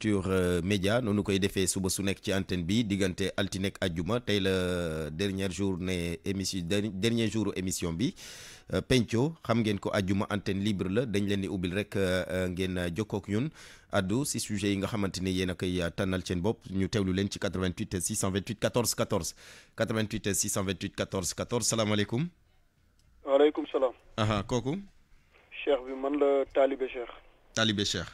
Futurs Médias noonu koy defee suba su nekk ci antenne bi diggante altine ak àjjuma tey la dernier jour émission bi penco xam ngeen ko àjjuma antenne libre la dañ leen di ubbil rek ngeen jokkoo ak ñun addu si sujet yi nga xamante ni yéen a koy tànnal seen bopp ñu teewlu leen ci 88 628 14 14 88 628 14 14 salaamaaleykum. waaleykum salaam. kooku. cheikh bi man la Talibé Cheikh. Talibé Cheikh.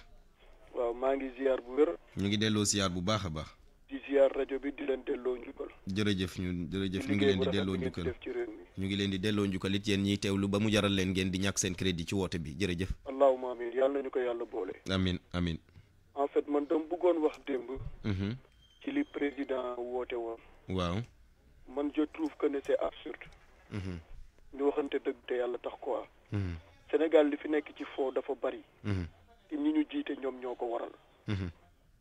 waaw maa ngi ziar bu wér. ñu ngi delloo ziar bu baax a baax. di ziar rajo bi di leen delloo njukkal. jërëjëf ñu ngi leen di delloo njukkal ñu ngi leen di delloo njukkal it yéen ñiy teewlu ba mu jaral leen ngeen di ñàkk seen crédit ci woote bi jërëjëf. allahumma amiin yàlla nañu ko yàlla boole. amiin amiin. en fait man dama bëggoon wax démb. ci li président woote woon. waaw. man je trouve que ne c'est absurde. ñu waxante dëgg te yàlla tax quoi. Sénégal li fi nekk ci foo dafa bari. te ñi ñu jiite ñoom ñoo ko waral.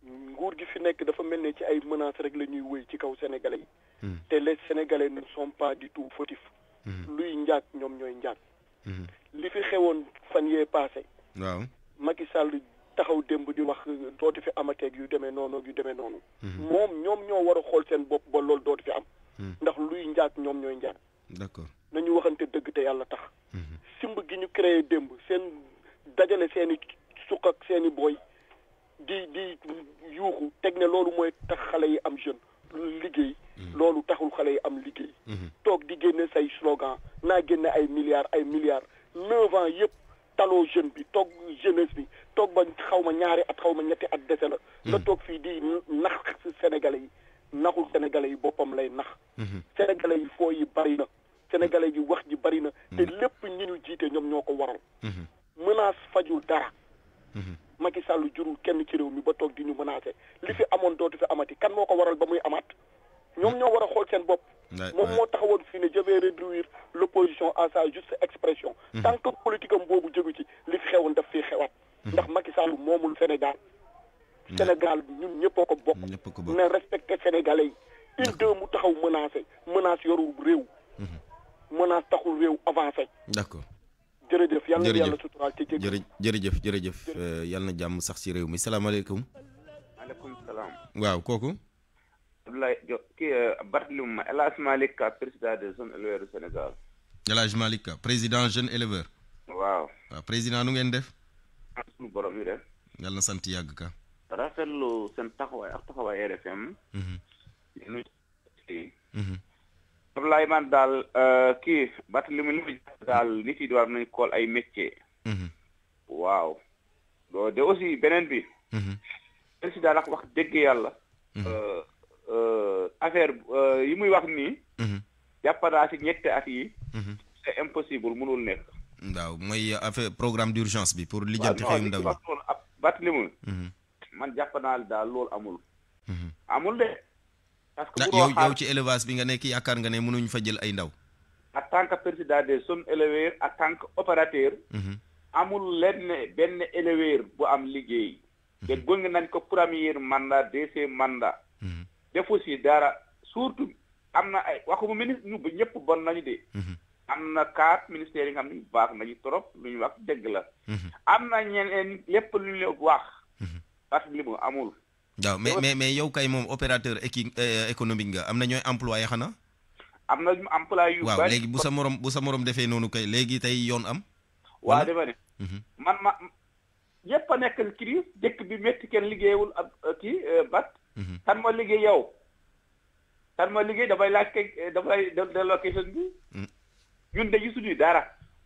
nguur gi fi nekk dafa mel ne ci ay menaces rek la ñuy wéy ci kaw sénégalais yi. te les sénégalais ne sont pas du tout fautifs. luy njaag ñoom ñooy njaag. li fi xewoon fan yee passé. waaw Macky Sall taxaw démb di wax dootu fi amateeg yu demee noonu yu demee noonu. ñoom ñoo war a xool seen bopp ba loolu dootu fi am. ndax luy njaag ñoom ñooy njaag. d'accord nañu waxante dëgg te yàlla tax. simb gi ñu créé démb seen dajale seen i suq ak seen i booy di yuuxu teg ne loolu mooy tax xale yi am jeune liggéey. loolu taxul xale yi am liggéey. toog di génne say slogan naa génne ay milliards 9 ans yëpp taloo jeune bi toog jeunesse bi toog ba xaw ma ñaari at xaw ma ñetti at dese la. nga toog fii di nax sénégalais yi naxul sénégalais yi boppam lay nax. sénégalais yi foo yi bari na. sénégalais yi wax ji bari na. te lépp ñi ñu jiite ñoom ñoo ko waral. menace fajul dara. Macky Sall jurul kenn ci réew mi ba toog di ñu menacé li fi amoon dootu fi amati kan moo ko waral ba muy amaat ñoom ñoo war a xool seen bopp. moom moo taxawoon fii ne je vais réduire l'opposition à sa juste expression. tant que politique am boobu jógu ci li fi xewoon daf fiy xewaat. ndax Macky Sall moomul Sénégal. Sénégal ñun ñëpp a ko bokk. na respecté sénégalais yi. mu taxaw menace yorul réew. menace taxul réew avancé. d'accord. jërëjëf yàlla na yàlla suturaal ci jërëjëf yàlla na jàmm sax ci réew mi salaamaaleykum. maaleykum salaam. waaw kooku. Abdoulaye Barthélémy El Hadj Malick Ka président des jeunes éleveurs du Sénégal. El Hadj Malick Ka président jeune éleveur. waaw président nu ngeen def. suñu borom yi def. yàlla na sant yàgg ka. rafetlu seen taxawaay ak taxawaay RFM. Abdoulaye man daal Barthélémy li mu daal nit yi war nañu kool ay métier. waaw. de aussi beneen bi. président nag wax dëgg yàlla. affaire yi muy wax nii. jàppandaa si ñetti at yi. c'est impossible mënul nekk. waaw mooy affaire programme d'urgence bi pour lijjanti xëyum ndaw yi. Barthélémy man jàppandaa daal loolu amul. amul de. parce que yow ci élevage bi nga nekk yaakaar nga ne mënuñ fa jël ay ndaw. en tant que président des jeunes éleveurs en tant que opérateur. amul benn éleveur bu am liggéey. te gunge nañ ko premier mandat deuxième mandat. defu si dara surtout am na ay waxuma ministre ñu ñëpp bon nañu de. am na 4 ministères yi nga xam ne baax nañu trop lu ñu wax dëgg la. am na ñeneen lépp lu ñu wax. parce que li mu amul. waaw mais yow kay moom opérateur économique nga am na ñooy employé xanaa. am na employé yu bari waaw léegi bu sa morom defee noonu kay léegi tey yoon am. waa dama ne. man yëpp a nekk crise dëkk bi métti kenn liggéeyul ak bat. kan ma liggéey yow. kan ma liggéey dafay laaj dafay delloo question bi. ñun de gisuñu dara.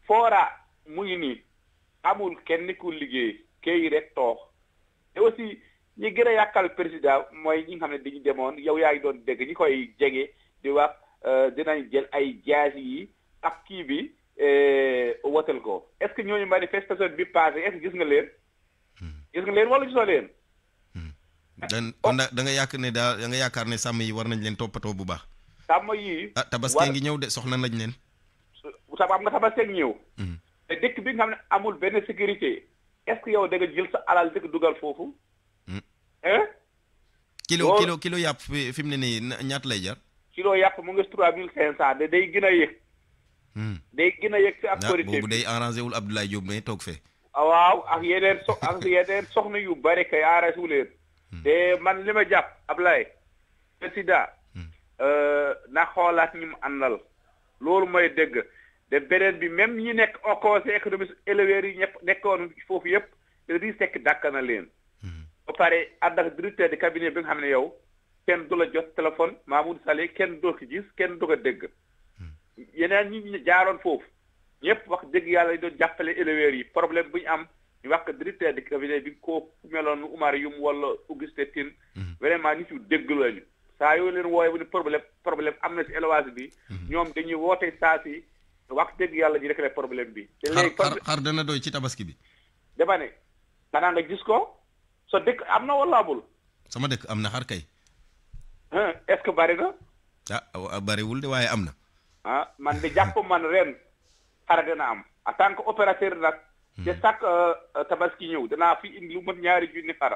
foora mu ngi nii amul kenn ku liggéey kay rek toog te aussi. ñi gën a yàqal président mooy ñi nga xam ne dañu demoon yow yaa ngi doon dégg ñi koy jege di wax dinañ jël ay jaas yi ak kii bi wotal ko est-ce que ñooñu manifestation bi passé est-ce que gis nga leen. gis nga leen wala gisoo leen. kon da nga yaakaar ne sàmm yi war nañ leen toppatoo bu baax. sàmm yi. tabaski ngi ñëw de soxla nañ leen. am nga tabaski ñëw. te dëkk bi nga xam ne amul benn sécurité est-ce que yow da nga jël sa alal dëkk dugal foofu. kilo yàpp fi mu ne nii ñaata lay jar. kilo yàpp mu ngi 3500 day gën a yëg. day gën a yëg si autorité boobu day arrangé wul Abdoulaye Diop mais toog fee. waaw ak yeneen soxna yu bari kay arrangé wu leen. te man li ma jàpp Ablaye président na xoolaat ñi mu àndal loolu mooy dëgg de beneen bi même ñi nekk au conseil économique éleveurs yi ñëpp nekkoon foofu yëpp di sekk dàkk na leen ba pare ànd ak directeur de cabinet bi nga xam ne yow kenn du la jot téléphone Mamoudou Saleh kenn doo ko gis kenn du ko dégg yeneen ñi jaaroon foofu ñëpp wax dëgg yàlla doon jàppale éleveurs yi problème bu ñu am ñu wax ko directeur de cabinet bi ko meloon Oumar Youm wala Auguste Tine vraiment nit yu dégg lañu saa yoo leen wooye bu ne problème am na si élevage bi ñoom dañuy woote saa si wax dëgg yàlla ñu réglé problème bi te léegi xar dana doy ci tabaski bi dama ne xanaa nga gis ko so dëkk am na wala amul sama dëkk am na xar kay est-ce que bari na bariwul de waaye am na man de jàpp man ren xar dana am en tant que opérateur nag te chaque tabaski ñëw danaa fi indi lu mot 2 junni xar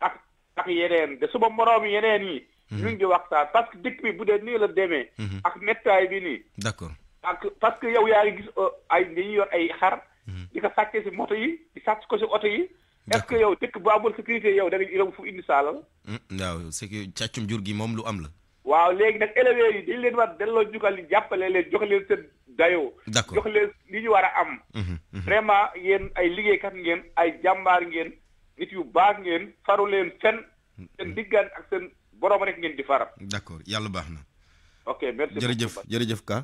ak yeneen de suba moroom yeneen yi ñu ngi waxtaan parce que dëkk bi bu dee nii la demee ak méttaay bi nii d'accord ak parce que yow yaa ngi gis ay dañuy yor ay xar di ko sàccee si moto yi di sàcc ko si oto yi est-ce que yow dëkk bu amul sécurité yow da nga yow fu indi saalal waaw c'est que càccum jur gi moom lu am la waaw léegi nag éleveurs yi dañ leen war delloo jukkal li jàppale leen jox leen seen dayoo d'accord jox leen li ñu war a am vraiment yéen ay liggéeykat ngeen ay jàmbaar ngeen nit yu baax ngeen faru leen fenn seen diggaan ak seen borom rek ngeen di fara d'accord yàlla baax na ok merci jërëjëf Ka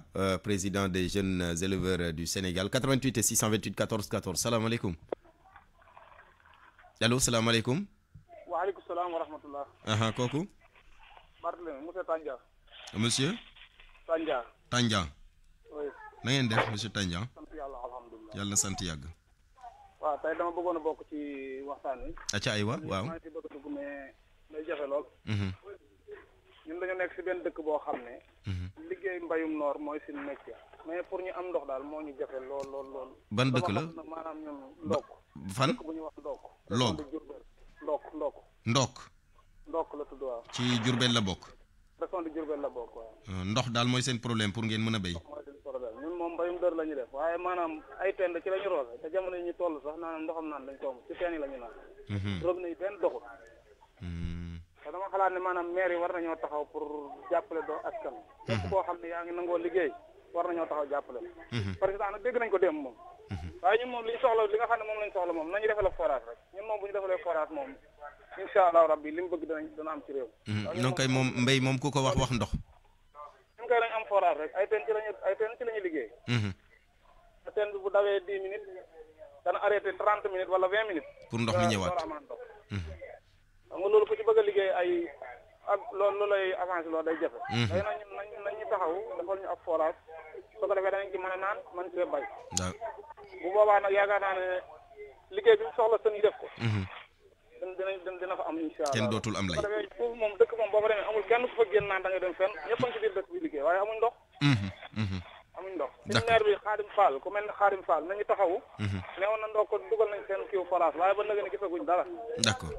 président des jeunes éleveurs du Sénégal 88 et 628 14 14 salaamaaleykum allo salaamaaleykum waaleykum salaam wa rahmatullah kooku Barthélémy monsieur Tandia monsieur Tandia oui na ngeen def monsieur Tandia sant yàlla alhamdulilah yàlla na sant yàgg waaw tey dama bëggoon a bokk ci waxtaan wi acca aywa waaw maa ngi si bëgg a dugg mais day jafe lool ñun dañu nekk si benn dëkk boo xam ne liggéey mbayum noor mooy suñu métier mais pour ñu am ndox daal moo ñu jafe lool ban dëkk la maanaam ñun ndokk fan dëkk bu ñuy wax ndokk loog ndokk la tudd waaw ci Diourbel la bokk région de Diourbel la bokk waaw ndox daal mooy seen problème pour ngeen mën a béy mooy seen problème ñun moom mbayum dër la ñuy def waaye maanaam ay teen ci la ñu roose te jamono yi ñu toll sax naanaam ndoxam naan lañ toom ci teen yi la ñu naan robinet yi benn doxul te dama xalaat ne maanaam maire yi war nañoo taxaw pour jàppale doo askan képp koo xam ne yaa ngi nangoo liggéey war nañoo taxaw jàppale président nag dégg nañ ko dem moom waaye ñun moom li ñu soxla li nga xam ne moom lañ soxla moom nañu defal forage rek ñun moom bu ñu defalee forage moom incha allah rabbi li mu bëgg dana am ci réew non kay moom mbéy moom ku ko wax ndox ñun kay nañ am forage rek ay teen ci la ñuy liggéey te teen bi bu dawee 10 minutes dana arrêté 30 minutes wala 20 minutes pour ndox mi ñëwaat amaan ndox xam nga loolu ku ci bëgg a liggéey ay ak loolu lay avancé loolu day jafe day nañ ñu taxaw defal ñu ab forage soo ko defee danañ ci mën a naan mën see bay bu boobaa nag yaakaar naa ne liggéey bi mu soxla sën yi def ko dina fa am incha allah kenn dootul am lay foofu moom dëkk moom boo fa demee amul kenn ku fa génn naan da ngay dem fenn ñëpp a ngi ci biir dëkk bi liggéey waaye amuñ ndox amuñ ndox suñu maire bi Xaadim Fall ku mel ne Xaadim Fall nañu taxawu neewoon na ndox ko dugal nañ seen kiw forage waaye ba nëgë ne gisaguñ dara d'accord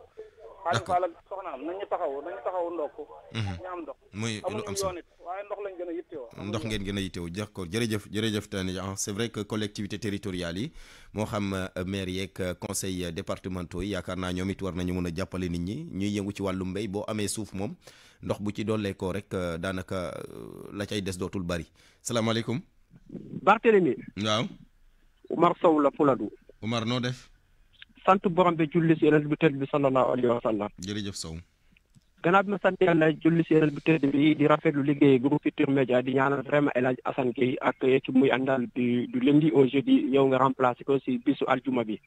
Xaadim Fall ak soxnaam nañu taxawu ndox ñu am ndox muy lu am solo waaye ndox lañ gën a yittewoo ndox ngeen gën a yittewoo d'accord jërëjëf Tandia c'est vrai que collectivité territoriales yi moo xam maire yeeg conseil départementaux yi yaakaar naa ñoom it war nañu mën a jàppale nit ñi ñuy yëngu ci wàllu mbéy boo amee suuf moom ndox bu ci dollee ko rek daanaka la cay des dootul bari salaamaaleykum Barthélémy waaw Oumar Sow la Fuladu Oumar noo def sant borom bi julli si yonent bi tedd bi sallallahu alayhi wa sallam jërëjëf Sow gannaaw bi ma sant yàlla julli si yonent bi tedd bi di rafetlu liggéey groupe Futurs Médias di ñaanal vraiment El Hadj Assane Gueye ak équipe muy àndal du lundi au jeudi ñëw nga remplacer ko si bisu aljuma bi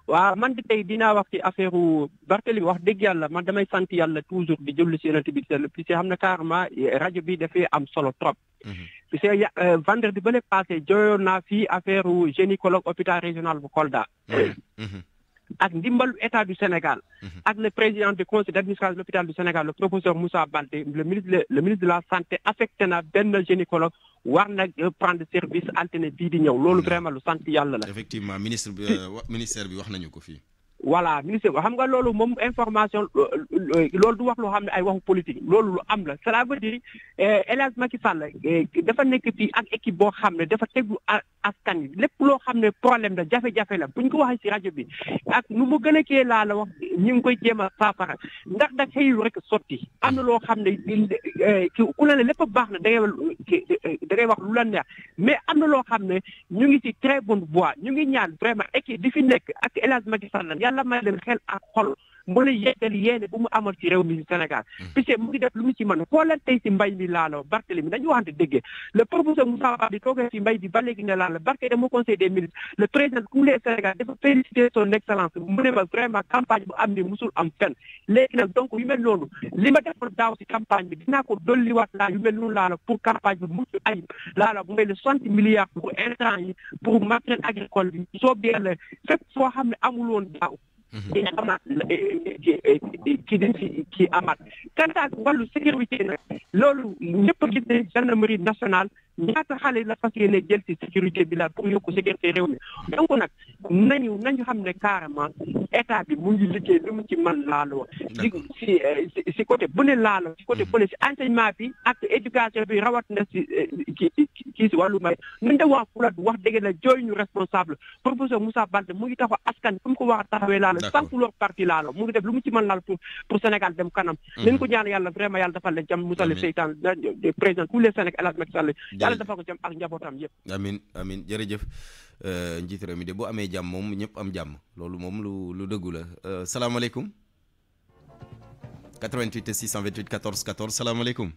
waaw man tey dinaa wax ci affaire Barthélémy wax dëgg yàlla man damay sant yàlla toujours di julli si yonent bi tedd puis xam ne carrément rajo bi dafay am solo trop puis vendredi ba le passé jooyoon naa fii affaire gynécologue hôpital régional bu Kolda ak ndimbalu état du Sénégal ak le président du conseil d'administration de l'hôpital du Sénégal le professeur Moussa Baldé le ministre de la santé affecté na benn gynécologue war na prendre service altine bii di ñëw loolu vraiment lu sant yàlla la effectivement ministère bi wax nañu ko fii voilà ministre xam nga loolu moom information loolu du wax loo xam ne ay waxu politique loolu lu am la cela veut dire El Hadj Macky Sall dafa nekk fii ak équipe boo xam ne dafa teglu askan yi lépp loo xam ne problème la jafe-jafe la buñ ko waxee ci rajo bi ak nu mu gën a kee laa la wax ñu ngi koy jéem a saafara ndax da xëyul rek sotti am na loo xam ne ku la ne lépp baax na da ngay wax lu la neex mais am na loo xam ne ñu ngi ci très bonne voie ñu ngi ñaan vraiment équipe di fi nekk ak El Hadj Macky Sall yàlla may leen xel ak xol mën a yeggal yéene bu mu amal ci réew mi Sénégal puisque mu ngi def lu mu ci mën foo leen tey si mbay mi laalo Barthélémy dañu waxante dëggee le professeur Moussa Ba di toogee ci mbay bi ba léegi ne laala Barthélémy dama conseil des ministres le président Koungheul Sénégal dafa féliciter son excellence mu ne ma vraiment campagne bu am ni musul am fenn léegi nag donc yu mel noonu li ma defoon daaw si campagne bi dinaa ko dolliwaat laa yu mel noonu laala pour campagne bi mucc ayib laala bu ngay le 60 milliards pour intrants yi pour matériel agricole bi soo biele fépp foo xam ne amul woon daaw dina amaat kii dañ ci kii amaat quant à wàllu sécurité nag loolu ñëpp a gis ne gendarmerie nationale ñaata xale la fas yéene jël ci sécurité bi la pour yokku sécurité réew mi donc nag nañu xam ne carrément état bi mu ngi liggéey lu mu ci mën laaloo si côté bu ne laaloo si côté bu ne si enseignement bi ak éducation bi rawat na si kii si wàllu may ñun de waa Fula wax dëgg la jooy ñu responsable professeur Moussa Baldé mu ngi taxaw askan fu mu ko war a taxawee laalo sans couleur parti laalo mu ngi def lu mu ci mën laal pour Sénégal dem kanam nañ ko ñaan yàlla vraiment yàlla dafa leen jàmm musale seytaan président tous les Sénégal El Hadj Macky Sall yàlla dafa ko jàmm ak njabootam yëpp amiin jërëjëf njiit réew mi de bu amee jàmm moom ñëpp am jàmm loolu moom lu dëggu la salaamaaleykum 88 628 14 14 salaamaaleykum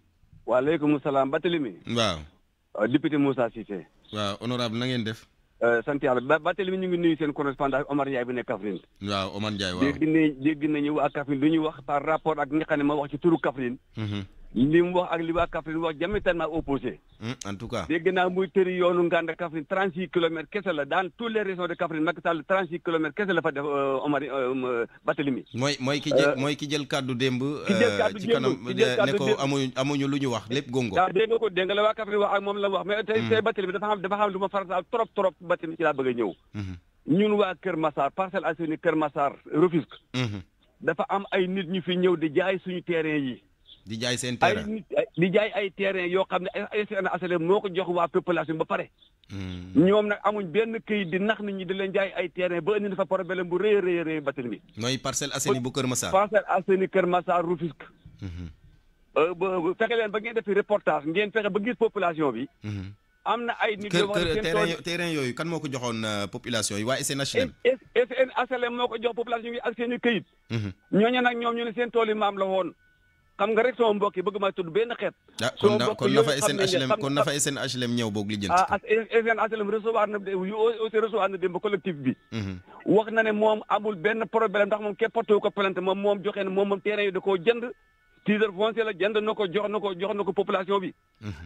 waaleykum salaam Barthélémy waaw député Moussa Cissé waaw honorable na ngeen def sant yàlla Barthélémy ñu ngi nuyu seen correspondant Omar Ndiaye bu nekk Kaffrine waaw Omar Ndiaye waaw dégg nañu waa Kaffrine lu ñu wax par rapport ak nga xam ne ma wax ci turu Kaffrine li mu wax ak li waa Kaffrine wax diamétralement opposé en tout cas dégg naa muy tëri yoonu Nganda Kaffrine 36 kilomètres kese la dans toutes les régions de Kaffrine Macky Sall 36 kilomètres kese la fa def Omar Barthélémy mooy ki jël kàddu démb ci kanam ne ko amuñu lu ñu wax lépp gongo waaw dégg nga la waa Kaffrine wax ak moom la wax mais tey Barthélémy dafa xam lu ma farataal trop Barthélémy ci laa bëgg a ñëw ñun waa Kër Massar Parcelles Assainies Kër Massar Rufisque dafa am ay nit ñu fi ñëw di jaay suñu terrain yi di jaay seen terrain di jaay ay terrain yoo xam ne ay ASN moo ko jox waa population ba pare ñoom nag amuñ benn këyit di nax nit ñi di leen jaay ay terrain ba indi dafa problème bu rëy Barthélémy mooy Parcelles Assainies bu Kër Massar Parcelles Assainies Kër Massar Rufisque fexe leen ba ngeen defi reportage ngeen fexe ba gis population bi am na ay nit yoo wax terrain yooyu kan moo ko joxoon population yi waa SNHLM SNHLM moo ko jox population yi ak seen i këyit ñooñu nag ñoom ñu ne seen tool yi maam la woon xam nga rek sama mbokk yi bëgg ma tudd benn xeet kon na fa SNHLM ñëw boog li jënt SNHLM recevoir na démb collectif bi wax na ne moom amul benn problème ndax moom képp porté ko plainte moom joxe ne moom terrain yi da koo jënd titre foncier la jënd na ko jox na ko population bi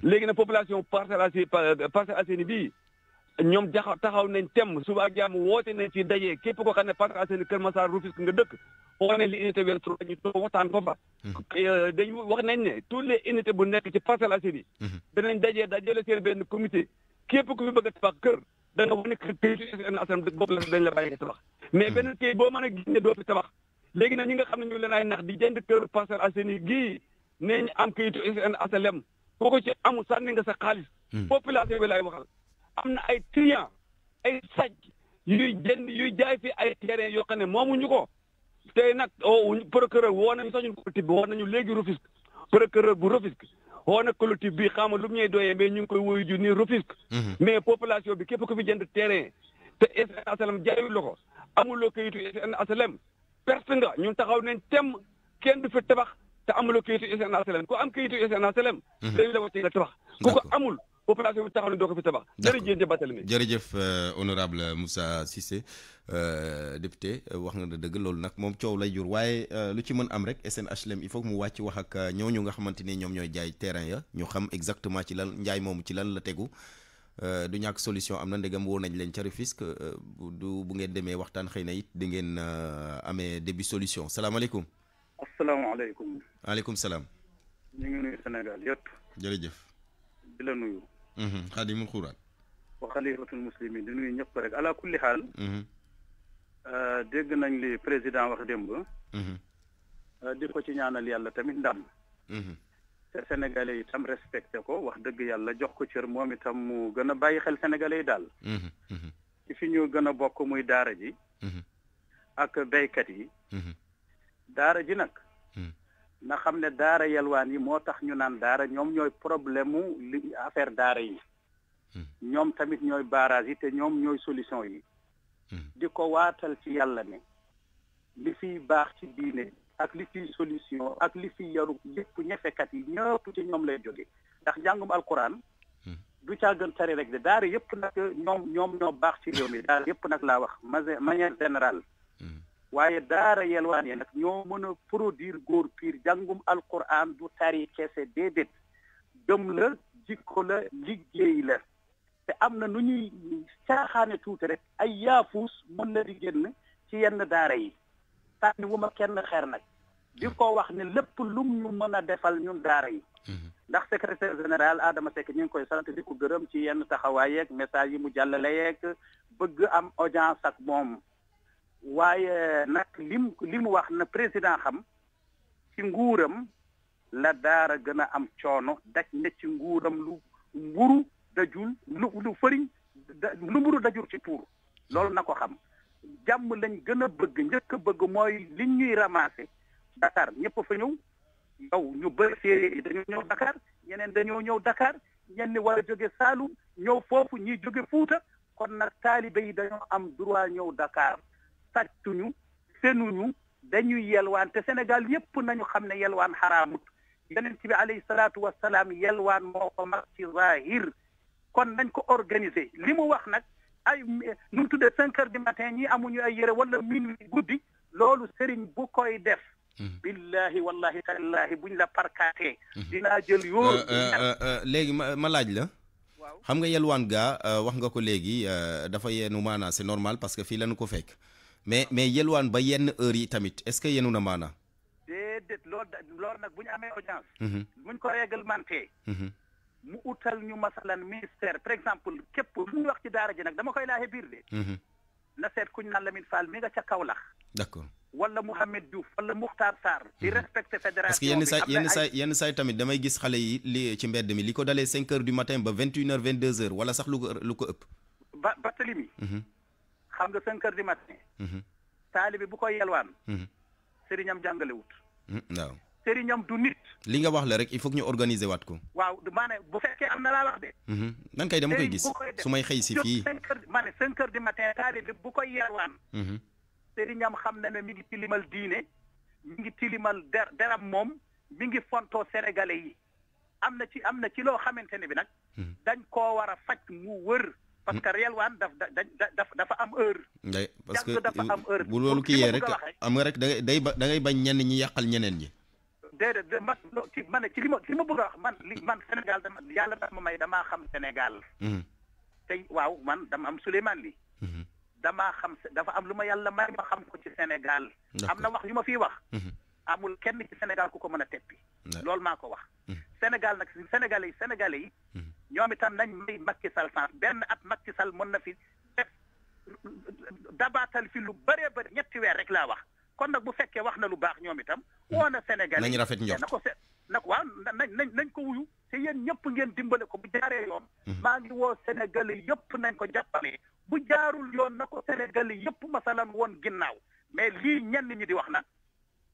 léegi nag population Parcelles Assainies bii ñoom taxaw nañ tem suba ak jàmm woote nañ ci daje képp ko xam ne Parcelles Assainies Kër Massar Rufisque nga dëkk xoo ne li unité 23 ñu toog waxtaan ko fa dañu wax nañ ne tous les unités bu nekk ci Parcelles Assainies danañ dajale seen benn comité képp ku fi bëgg a tabax kër da nga wane këyitu SNHLM boobu la dañ la bàyyi nga tabax mais benn këyit boo mën a gis ne doo fi tabax léegi nag ñi nga xam ne ñu leen ay nax di jënd kër Parcelles Assainies gii nee ñu am këyitu SNHLM koo ko ci amul sànni nga sa xaalis population bi lay waxal am na ay client ay sàcc yuy jaay fi ay terrain yoo xam ne moomuñu ko tey nag procureur woo nañu sax ñun collectif bi woo nañu léegi Rufisque procureur bu Rufisque woo na collectif bi xam nga lu mu ñuy doyee mais ñu ngi koy woyu ju nii Rufisque mais population bi képp ko fi jënd terrain te SNHLM jaayul la ko amuloo kayitu SNHLM perte nga ñun taxaw nañ tem kenn du fi tabax te amuloo kayitu SNHLM ku am kayitu SNHLM dañu la wacce nga tabax ku ko amul population bi taxaw ne doo ko fi tabax jërëjëf Barthélémy jërëjëf honorable Moussa Cissé député wax nga dëgg loolu nag moom coow lay jur waaye lu ci mën am rek SNHLM il faut que mu wàcc wax ak ñooñu nga xamante ni ñoom ñooy jaay terrain ya ñu xam exactement ci lan njaay moomu ci lan la tegu du ñàkk solution am na ndegam woo nañ leen ca Rufisque bu ngeen demee waxtaan xëy na it di ngeen amee début solution salaamaaleykum. asalaamaaleykum. waaleykum salaam. ñu ngi nuyu Sénégal yëpp. jërëjëf. di la nuyu. xaadimul xuraan. wa xalifatul muslimin di nuyu ñëpp rek ala kulli xaal. dégg nañ li président wax démb. di ko ci ñaanal yàlla tamit ndam. te sénégalais yi itam respecté ko wax dëgg yàlla jox ko cër moom itam mu gën a bàyyi xel sénégalais yi daal. ci fi ñu gën a bokk muy daara ji. ak béykat yi. daara ji nag. na xam ne daara yelwaan yi moo tax ñu naan daara ñoom ñooy problème mu li affaire daara yi. ñoom tamit ñooy barrage yi te ñoom ñooy solution yi. di ko waatal ci yàlla ne li fiy baax ci diine ak li fiy solution ak li fiy yaru yëpp ñefekat yi ñëpp ci ñoom lay jóge ndax njàngum alquran du caa gën tari rek de daara yëpp nag ñoom ñoo baax ci réew mi daara yëpp nag laa wax manière générale waaye daara yelwaan yi nag ñoo mën a produire góor piir jàngum alquran du tari kese déedéet gëm la jikko la liggéey la te am na nu ñuy caaxaane tuuti rek ay yaafuus mën na di génn ci yenn daara yi tànni wu ma kenn xeer nag di ko wax ne lépp lum ñu mën a defal ñun daara yi ndax secrétaire général Adama Seck ñu ngi koy sant di ko gërëm ci yenn taxawaay yeeg message yi mu jàllale yeeg bëgg am audience ak moom waaye nag li mu wax na président xam ci nguuram la daara gën a am coono daj ne ci nguuram lu mburu dajul lu fëriñ lu mburu dajul ci tuur loolu na ko xam jàmm lañ gën a bëgg njëkk a bëgg mooy liñ ñuy ramasser Dakar ñëpp fa ñëw yow ñu bëri séeréer yi dañoo ñëw Dakar ñeneen dañoo ñëw Dakar ñenn war a jóge Saalum ñëw foofu ñiy jóge Fuuta kon nag taalibe yi dañoo am droit ñëw Dakar sàccuñu fenuñu dañuy yelwaan te Sénégal yëpp nañu xam ne yelwaan xaraamut Yonent bi alayhi salaatu wassalaam yelwaan moo ko mag ci zahir kon nañ ko organiser li mu wax nag ay nu mu tuddee 5 heures du matin ñi amuñu ay yére wala minuit guddi loolu sëriñ bu koy def billahi wallahi tallahi buñ la parkaatee dinaa jël yoo léegi ma laaj la xam nga yelwaan gaa wax nga ko léegi dafa yenu maanaa c'est normal parce que fii lañu ko fekk mais yelwaan ba yenn heure yi tamit est-ce que yenu na maanaa déedéet loolu nag bu ñu amee audience buñ ko réglementé mu utal ñu masalan ministère par exemple képp lu ñu wax ci daara ji nag dama koy laaxe biir de na seet kuñ naan Lamine Fall mi nga ca Kaolack d'accord wala Mouhamed Diouf wala Moukhtar Sarr di respecté fédération parce que yenn saay tamit damay gis xale yi li ci mbedd mi li ko dalee 5 heures du matin ba 21 heures 22 heures wala sax lu ko ëpp ba talimi xam nga 5 heures du matin taalibi bu koy yelwaan sëriñam jàngalewut waaw sëriñam du nit li nga wax la rek il faut que ñu organiser waat ko waaw maanaam bu fekkee am na laa wax de nan kay dama koy gis su may xëy si fii 5 heures du matin taalibi bu koy yelwaan sëriñam xam na ne mi ngi tilimal diine mi ngi tilimal deram moom mi ngi fontoo sénégalais yi am na ci loo xamante ne bi nag dañ koo war a faj mu wër parce que yelwaan dafa am heure parce que dafa am heure bu loolu kii yee rek am nga rek da ngay bañ ñenn ñi yàqal ñeneen ñi déedéet man ci li ma bëgg a wax man Sénégal yàlla dafa ma may damaa xam Sénégal tey waaw man dama am Souleymane li damaa xam dafa am lu ma yàlla may ma xam ko ci Sénégal am na wax yu ma fii wax amul kenn ci Sénégal ku ko mën a teppi loolu maa ko wax Sénégal nag sénégalais yi ñoom itam nañ may Macky Sall sans benn at Macky Sall mën na fi def dabaatal fi lu bëree bëri 3 weer rek laa wax kon nag bu fekkee wax na lu baax ñoom itam woo na Sénégal nañ rafet njort na ko seet nag waaw nañ ko wuyu te yéen ñëpp ngeen dimbale ko bu jaaree yoon maa ngi woo Sénégalais yëpp nañ ko jàppale bu jaarul yoon na ko Sénégalais yëpp masalan woon ginnaaw mais lii ñenn ñi di wax nag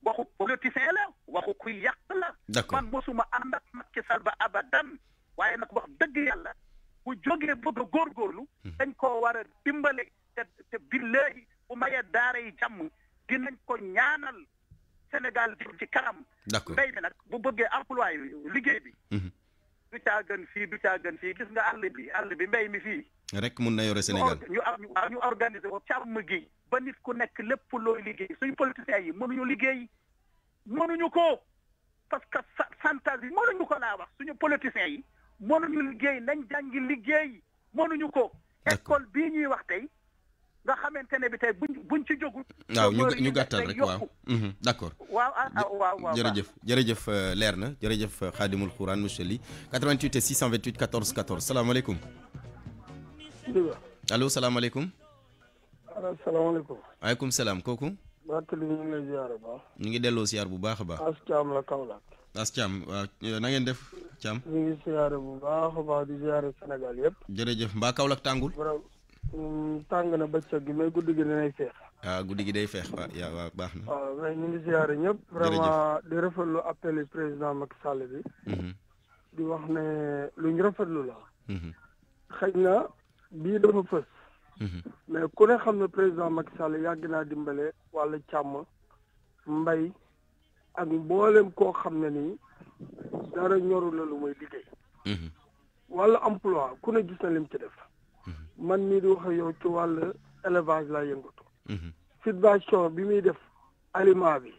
waxu politicien la waxu kuy yàq la man mosuma ànd ak Macky Sall ba abadan waaye nag wax dëgg yàlla bu jógee bëgg a góorgóorlu dañ koo war a dimbale te billahi bu mayee daara yi jàmm dinañ ko ñaanal Sénégal di ci kanam mbéy mi nag bu bëggee emploi liggéey bi du caa gën fii gis nga àll bi mbéy mi fii rek mun na yore Sénégal ñu organiser ko càmm gi ba nit ku nekk lépp looy liggéey suñu politiciens yi mënuñu ko parce que santage yi mënuñu ko laa wax suñu politiciens yi mënuñu liggéey nañ jàngi liggéey mënuñu ko école bii ñuy wax tey nga xamante ne bi tey buñ ci jógul waaw ñu gàttal rek waaw d'accord waaw jërëjëf leer na jërëjëf Khadimul Quran monsieur Ly 88 628 14 14 salaamaaleykum allo salaamaaleykum asalaamaaleykum. waaleykum salaam kooku. Barthélémy ñu ngi lay ziare ba. ñu ngi delloo siyaar bu baax a baax. As Thiam la Kaolack. As Thiam waaw na ngeen def Thiam. ñu ngi ziare bu baax a baax di ziare Sénégal yëpp. jërëjëf mbaa Kaolack tàngul. tàng na bëccëg gi mais guddi gi dinay feex. waaw guddi gi day feex waaw baax na. waaw mais ñu ngi ziare ñëpp. vraiment di rafetlu appel yi président Macky Sall bi. di wax ne lu ñu rafetlu la. xëy na bii dafa fës. mais ku ne xam ne président Macky Sall yàgg naa dimbale wàllu càmm mbay ak mboolem koo xam ne nii dara ñoru la lu muy liggéey. wàllu emploi ku ne gis na lim ci def. man mii di wax ak yow ci wàllu élevage laa yëngatu. subvention bi muy def aliment bi.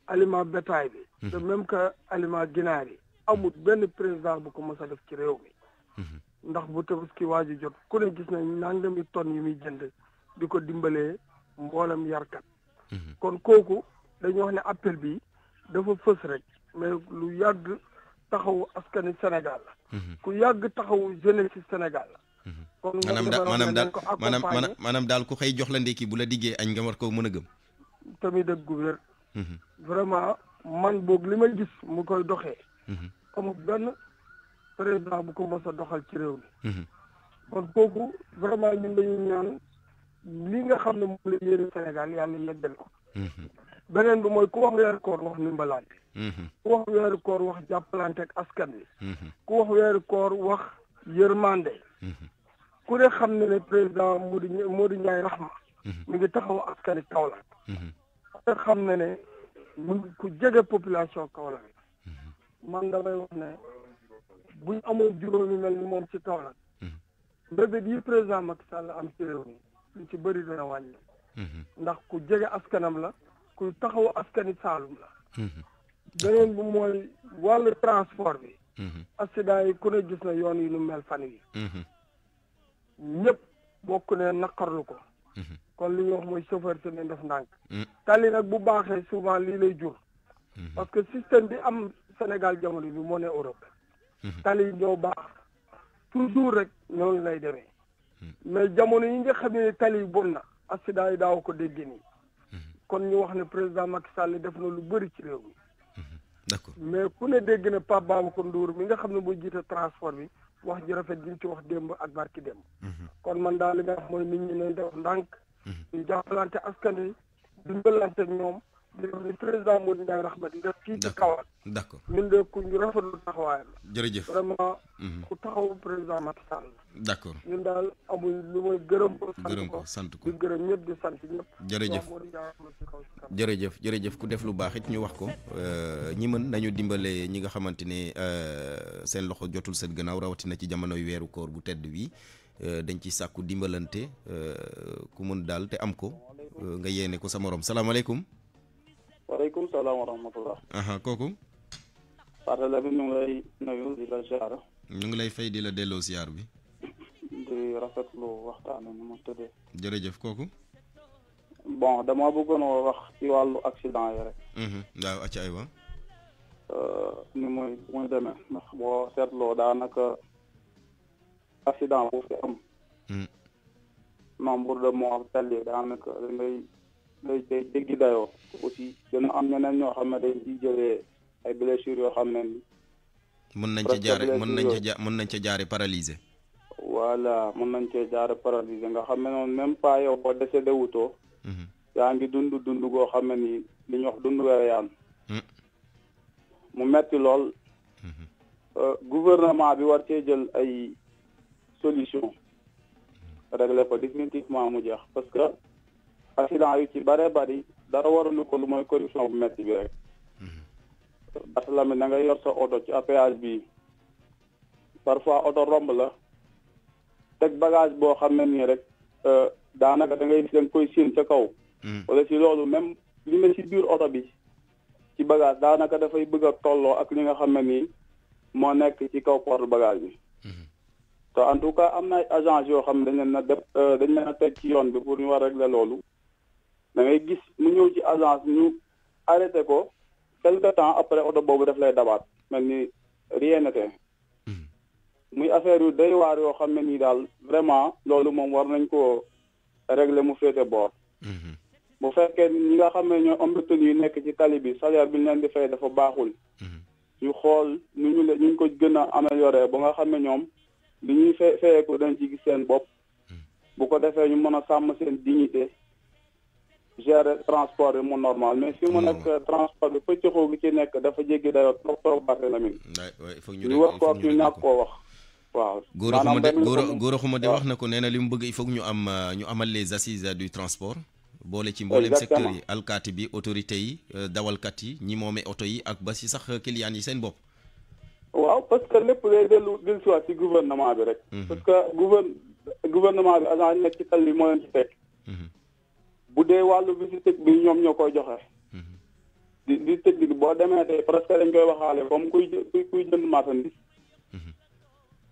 aliment bétail bi. de même que aliment ginaar yi. amul benn président bu ko mës a def ci réew mi. ndax bu Tabaski waaju jot ku ne gis nañ nangami tonnes yi muy jënd di ko dimbalee mboolem yarkat. kon kooku dañuy wax ne appel bi dafa fës rek mais lu yàgg taxawu askani Sénégal la. ku yàgg taxawu jeunesse ci Sénégal la. kon maanaam daal ku xëy jox la ndékki bu la diggee añ nga war ko mën a gëm. tamit dëgg gu wér. vraiment man boog li may gis mu koy doxee. amul benn président bu ko mos a doxal ci réew mi. kon kooku vraiment ñun dañuy ñaan li nga xam ne moom la yéene Sénégal yàlla yeggal ko. beneen bi mooy ku wax weeru koor wax ndimbalante. ku wax weeru koor wax jàppalante ak askan wi. ku wax weeru koor wax yërmande. ku ne xam ne président Modou Ndiaye Rahma. mi ngi taxaw askani Kaolack. te xam ne mu ngi ku jege population Kaolack. man damay wax ne buñ amoon juróomi mel ni moom ci Kaolack. mbébét yi président Macky Sall am ci réew mi lu ci bëri dina wàññi. ndax ku jege askanam la ku taxaw askani Saalum la. beneen bi mooy wàllu transport bi. accident yi ku ne gis na yoon yi nu mel fan yi ñëpp bokk ne naqarlu ko. kon li ñuy wax mooy chauffeur te ne def ndànk. tali nag bu baaxee souvent lii lay jur. parce que système bi am Sénégal jamono bi moo ne Europe. tali ñoo baax toujours rek noonu lay demee. mais jamono yi nga xam ne tali yi bon na accident yi daaw ko dégg nii. kon ñu wax ne président Macky Sall def na lu bëri ci réew mi. d'accord mais ku ne dégg na Pape Babacar Ndour mi nga xam ne mooy jiite transport bi wax ji rafet ji ci wax démb ak barki démb. kon man daal li nga wax mooy nit ñi ne def ndànk. ñu jàppalante askan wi dimbalante ak ñoom di wax ni président Modou Ndiaye Rahma di def fii ci Kaolack. d'accord ñun de ku ñu rafetlu taxawaayam la. jërëjëf vraiment ku taxaw président Macky Sall. d'accord ñun daal amul lu may gërëm ko. sant ko di gërëm ñëpp di sant ñëpp. jërëjëf ku def lu baax it ñu wax ko ñi mën nañu dimbale ñi nga xamante ne seen loxo jotul seen gannaaw rawatina ci jamonoy weeru koor bu tedd wi dañ ci sàkku dimbalante ku mën daal te am ko nga yéene ko sa morom salaamaaleykum. waaleykum salaam wa rahmatullah. kooku. Barthélémy ñu ngi lay nuyu di la ziar. ñu ngi lay fay di la delloo ziar bi. di rafetlu waxtaan ni mu tëddee. jërëjëf kooku. bon dama bëggoon wax ci wàllu accident yi rek. waaw acca aywa. ni muy demee ndax boo seetloo daanaka accident bu fi am. nombre de morts tali daanaka day jéggi dayoo. aussi dina am ñeneen ñoo xam ne dañ ciy jëlee ay blessures yoo xam ne ni. mën nañ ca jaare paralysé. voilà mën nañ cee jaare paralysé nga xam ne noonu même pas yow boo décédé wutoo. yaa ngi dund goo xam ne ni li ñuy wax dund wereyaan. mu metti lool. gouvernement bi war cee jël ay solution régler ko définitivement mu jeex parce que accident yu ci bare bari dara waralu ko lu mooy corruption bu metti bi rek. Barthélémy na nga yor sa oto ci péage bi parfois oto romb la teg bagage boo xam ne nii rek daanaka da ngay koy séen ca kaw. wala si loolu même li ne si biir oto bi ci bagage daanaka dafay bëgg a tolloo ak li nga xam ne nii moo nekk ci kaw porte bagage bi. te en tout cas am na ay agence yoo xam ne dañ leen a teg ci yoon bi pour ñu war a régler loolu da ngay gis mu ñëw ci agence ñu arrêté ko quelque temps après oto boobu daf lay dabaat mel ni rien n'était. muy affaire yu doy waar yoo xam ne nii daal vraiment loolu moom war nañ koo régler mu féete boor. bu fekkee ñi nga xam ne ñoo homme de tenue yi nekk ci tali bi salaire bi ñu leen di fay dafa baaxul. ñu xool nu ñu ko gën a amélioré ba nga xam ne ñoom li ñuy fayee ko dañ ci gis seen bopp. bu ko defee ñu mën a sàmm seen dignité gérer transport bi mu normal mais fi mu nekk transport bi pëccëxoo gi ci nekk dafa jéggi dayoo trop trop baaxee la min ñu wax ko ak ñu ñàkk koo wax waaw. Gora Khouma wax na ko nee na li mu bëgg il faut ñu amal les assises du transport. boole ci mboolem secteur yi alkaati bi autorité yi dawalkat yi ñi moomee oto yi ak ba si sax client yi seen bopp. waaw parce que lépp day dellu si waat ci gouvernement bi rek. parce que gouvernement bi agent yi nekk ci tali bi moo leen ci fekk. bu dee wàllu visite bi ñoom ñoo koy joxe. di technique boo demee tey presque dañ koy waxaale comme kuy jënd marchandise.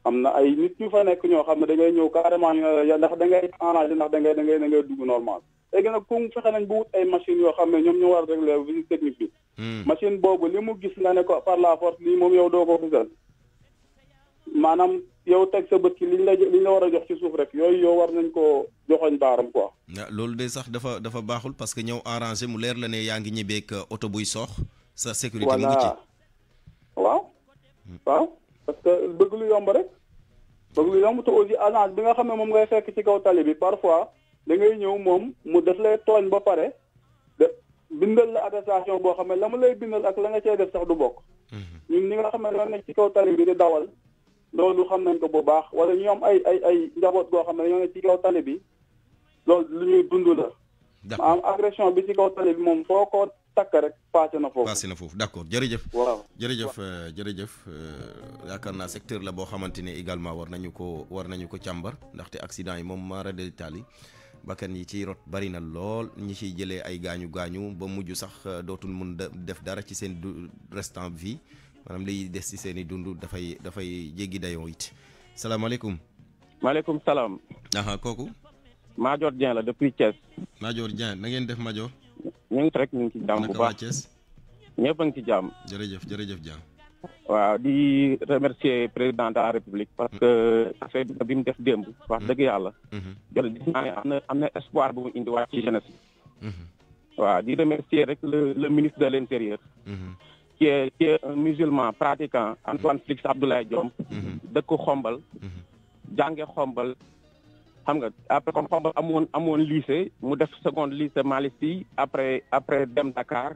am na ay nit ñu fa nekk ñoo xam ne da ngay ñëw carrément ndax da ngay arrangé ndax da ngay dugg normal. léegi nag ku fexe nañ bu wut ay machines yoo xam ne ñoom ñoo war a régler visite technique bi. machine boobu li mu gis nga ne ko par la force lii moom yow doo ko gisal. maanaam yow teg sa bët ki liñ la war a jox ci suuf rek yooyu yow war nañ koo joxoñ baaram quoi. loolu de sax dafa baaxul parce que ñëw arrangé mu leer la ne yaa ngi ñibbeeg oto buy soox sa sécurité mu ngi ci. waaw parce que bëgg lu yomb rek bëgg lu yomb te aussi agence bi nga xam ne moom ngay fekk ci kaw tali bi parfois da ngay ñëw moom mu def lay tooñ ba pare bindal la attestation boo xam ne la mu lay bindal ak la nga cee def sax du bokk. ñun ñi nga xam ne ñoo nekk ci kaw tali bi di dawal. loolu xam nañ ko bu baax wala ñu am ay njaboot goo xam ne ñoo ne ci kaw tali bi loolu lu ñuy dund la. am agression bi ci kaw tali bi moom foo ko takk rek passé na foofu. d'accord jërëjëf. waaw jërëjëf yaakaar naa secteur la boo xamante ne également war nañu ko càmbar ndaxte accident yi moom mara de tali bakkan yi ciy rot bari na lool ñi ciy jëlee ay gaañu ba mujj sax dootul mun def dara ci seen restant vie. maanaam liy des ci seen i dund dafay jéggi dayoo it salaamaaleykum. maaleykum salaam. kooku. Madior Dieng la depuis Thiès. Madior Dieng na ngeen def Madior. ñu ngi rek ñu ngi ci jàmm bu baax Thiès. ñëpp a ngi ci jàmm. jërëjëf Dieng. waaw di remercier président de la république parce que affaire bi mu def démb wax dëgg yàlla. gis naa ne am na espoir bu mu indiwaat ci jeunesse bi. waaw di remercier rek le ministre de l'intérieur. qui est un musulman pratiquant Antoine Félix Abdoulaye Diome dëkk Xombal jànge Xombal xam nga après comme Xombal amoon lycée mu def seconde lycée Malick Sy après dem Dakar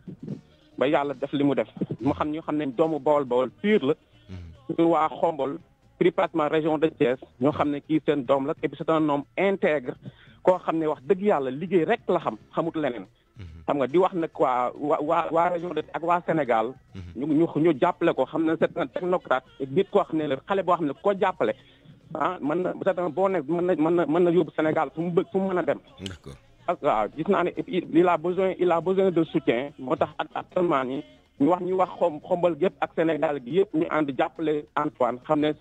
ba yàlla def li mu def mu xam ne doomu Bawol pur la ñu waa Xombal plus pratiquement région de Thiès ñoo xam ne kii seen doom la et puis c'est un homme intègre koo xam ne wax dëgg yàlla liggéey rek la xamut leneen xam nga di wax nag waa région de ak waa Sénégal ñu jàppale ko xam ne c'est un technocrate nit koo xam ne la xale boo xam ne ko jàppale mën na c'est un bon mën na yóbbu Sénégal fu mu mën a dem. D'accord. waaw gis naa ne il a besoin de soutien moo tax actuellement nii ñu wax Xombal gépp ak Sénégal gi yëpp ñu ànd jàppale Antoine xam ne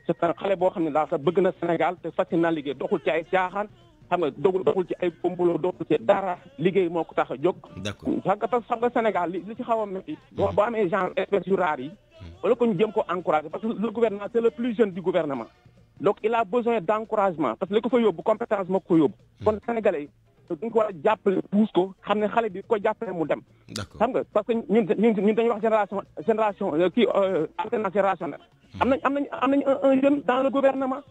c'est un xale boo xam ne daal sax bëgg na Sénégal te fas na liggéey doxul ci ay caaxaan. xam nga doxul ci ay complot doxul ci dara liggéey moo ko tax a jóg. d'accord xam nga Sénégal li ci xaw a métti. boo amee genre espèce yu rare yi. wala ko ñu jëm ko encourager parce que le gouvernement c'est le plus jeune du gouvernement. donc il a besoin d'encouragement parce que li ko fa yóbbu compétence moo ko fa yóbbu. kon Sénégalais yi dañ ko war a jàppale pousse ko xam ne xale bi ko jàppale mu dem. d'accord xam nga parce que ñun dañuy wax génération kii alternance générationnelle. am nañ un jeune dans le gouvernement.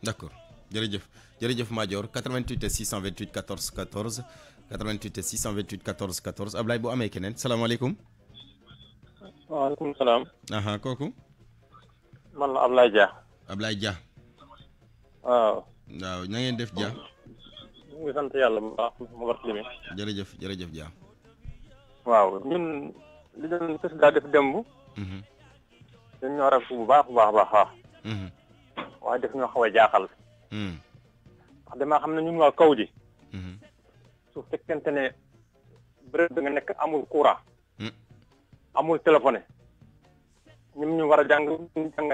d'accord jërëjëf Madior 88 628 14 14 88 628 14 14 Ablaye bu amee keneen salaamaaleykum. waaleykum salaam. kooku. man la Ablaye Dia. Ablaye Dia. waaw na ngeen def Dia. ñu ngi sant yàlla bu baax mu war limi. jërëjëf Dia. waaw ñun li doon président def démb. dañ ñoo rafetlu bu baax. waaye def ñoo xaw a jaaxal. wax damaa xam ne ñun waa kaw ji. su fekkente ne bërëb bi nga nekk amul courant. amul téléphoné. ñun ñu war a jàng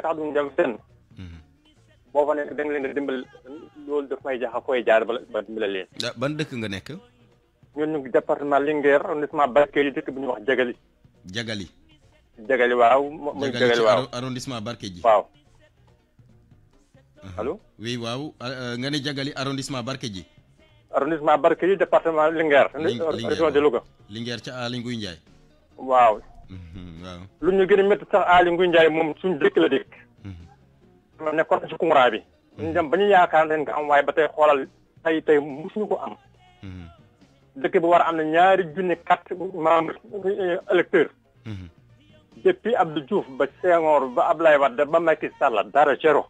tax duñu jàng seen. boo fa nekk da nga leen di dimbali loolu daf may jaaxal koy jaar ba dimbali leen. ban dëkk nga nekk. ñun ñu ngi département Linguère arrondissement Barkédji dëkk bu ñuy wax Jagali. Jagali waaw. muy Jagali waaw arrondissement Barkédji. waaw. allo. oui waaw nga ne Jagali arrondissement Barkedji. arrondissement Barkedji département Linguère. région de Louga. Linguère ca Aly Ngouille Ndiaye. waaw. waaw. lu ñu gën a métti sax Aly Ngouille Ndiaye moom suñu dëkk la dëkk. ma nekkoon ci Koungheul bi. ñu dem ba ñu yaakaar leen nga am waaye ba tey xoolal tey musuñu ko am. dëkk bi war a am na 2,4 membres électeurs. depuis Abdou Diouf ba Senghor ba Ablaye Wade ba Macky Sall dara zéro.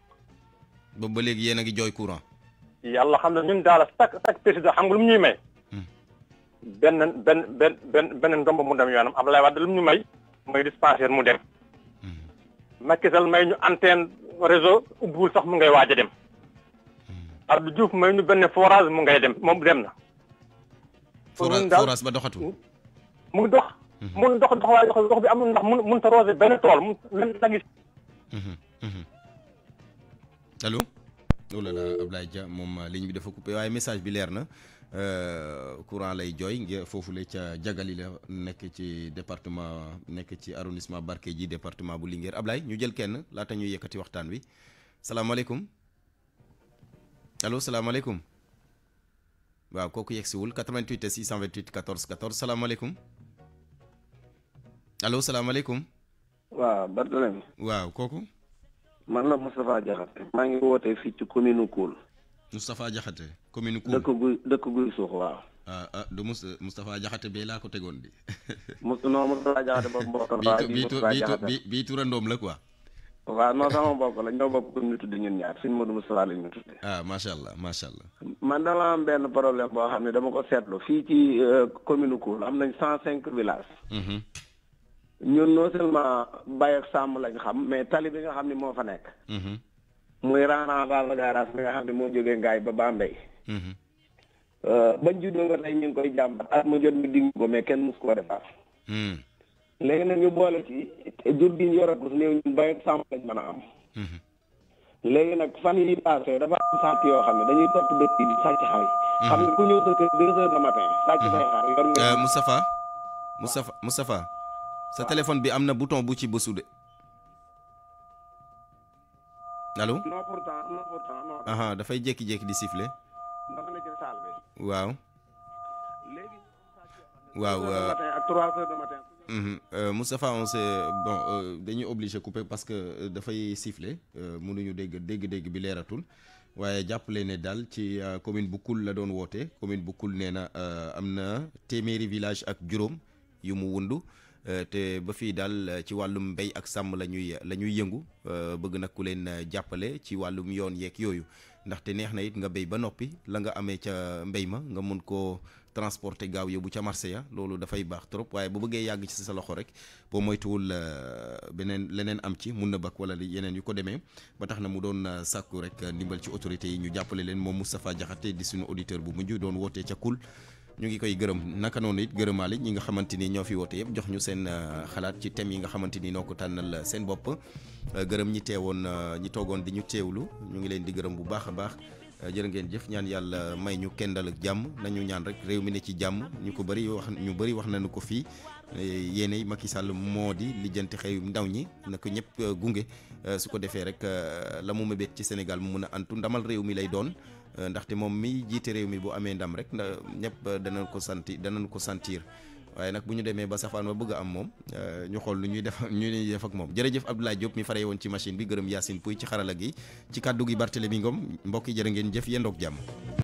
boobu ba léegi yéen a ngi jooy courant. yàlla xam ne ñun daal chaque président xam nga lu mu ñuy may. benn ndomb mu dem yoonam Ablaye Wade lu mu ñu may mooy dispensaire mu dem. Macky Sall may ñu antenne réseau ubbiwul sax mu ngay waaj a dem. Abdou Diouf may ñu benn forage mu ngay dem moom dem na. forage ba doxatul. mu ngi dox. mu ngi dox waaye dox bi amul ndax mun ta roose benn tool mu la gis. allo. loolu la Ablaye Dia moom ligne bi dafa coupé waaye message bi leer na courant lay jooy ngir foofu la ca Jagali la nekk ci département nekk ci arrondissement Barkedji département bu Linguère Ablaye ñu jël kenn laata ñuy yëkkati waxtaan wi salaamaaleykum allo salaamaaleykum waaw kooku yegsiwul 88 628 14 14 salaamaaleykum allo salaamaaleykum. waaw Barthélémy. waaw kooku. man la Moustapha Diakhaté maa ngi wootee fii ci commune Koul. Moustapha Diakhaté commune Koul dëkk guy suux waaw. du Moustapha Diakhaté bee laa ko tegoon di. non Moustapha Diakhaté ba mbokk bii turandoom la quoi. waaw non sama mbokk la ñoo bokk ñu tudde ñun ñaar suñu Modou Moustapha lañ ñu tudde. macha allah macha allah. man dama am benn problème boo xam ne dama ko seetlu fii ci commune Koul am nañ 105 villages. ñun non seulement bay ak sàmm lañ xam mais tali bi nga xam ne moo fa nekk. muy raanaa Baba Garage bi nga xam ne moo jógee Ngaye ba Bambey. bañ juddoo nga tey ñu ngi koy jàmbat at mu jot mi digg ko mais kenn mus koo defar. léegi nag ñu boole ci jur gi ñu yoratu néew ñun bay ak sàmm lañ mën a am. léegi nag fan yi passé dafa am sàcc yoo xam ne dañuy topp dëkk yi di sàcc xar yi. xam nga ku ñëw sa kër 2 heures du matin sàcc say xar yor nga. Moustapha sa téléphone bi am na bouton bu ci bësu de allo. non pourtant. dafay jékki-jékki di siffler. dafa nekk ci salle bi. waaw. léegi. waaw 2 heures du matin ak 3 heures du matin. Moustapha dañuy obligé couper parce que dafay siffler mënuñu dégg bi leeratul waaye jàppale ne daal ci commune bu Koul la doon woote commune bu Koul nee na am na téeméeri village ak juróom yu mu wundu. te ba fii daal ci wàllum mbéy ak sàmm la ñuy yëngu bëgg nag ku leen jàppale ci wàllum yoon yeeg yooyu ndaxte neex na it nga béy ba noppi la nga amee ca mbéy ma nga mun koo transporter gaaw yóbbu ca marché ya loolu dafay baax trop waaye bu bëggee yàgg ci sa loxo rek boo moytuwul leneen am ci mun na bakk wala yeneen yu ko demee ba tax na mu doon sàkku rek ndimbal ci autorités yi ñu jàppale leen moom Moustapha Diakhaté di suñu auditeur bu mujj doon wootee ca Koul. ñu ngi koy gërëm naka noonu it gërëmaale ñi nga xamante ni ñoo fi woote yëpp jox ñu seen xalaat ci thèmes yi nga xamante ni noo ko tànnal seen bopp gërëm ñi teewoon ñi toogoon di ñu teewlu ñu ngi leen di gërëm bu baax a baax jërë ngeen jëf ñaan yàlla may ñu kendal ak jàmm nañu ñaan rek réew mi ne ci jàmm ñu bëri wax nañu ko fii yéene Macky Sall moo di lijjanti xëy ndaw ñi na ko ñëpp gunge su ko defee rek la mu mébét ci Sénégal mu mun a antu ndamal réew mi lay doon ndaxte moom mi jiite réew mi bu amee ndam rek ñëpp danañ ko sentir waaye nag bu ñu demee ba safaan ba bëgg a am moom ñu xool lu ñuy def ak moom jërëjëf Abdoulaye Diop mi faree woon ci machine bi gërëm Yacine Pouy ci xarala gi ci kàddu gi Barthélémy Ngom mbokk yi jërë ngeen jëf yéen doog jàmm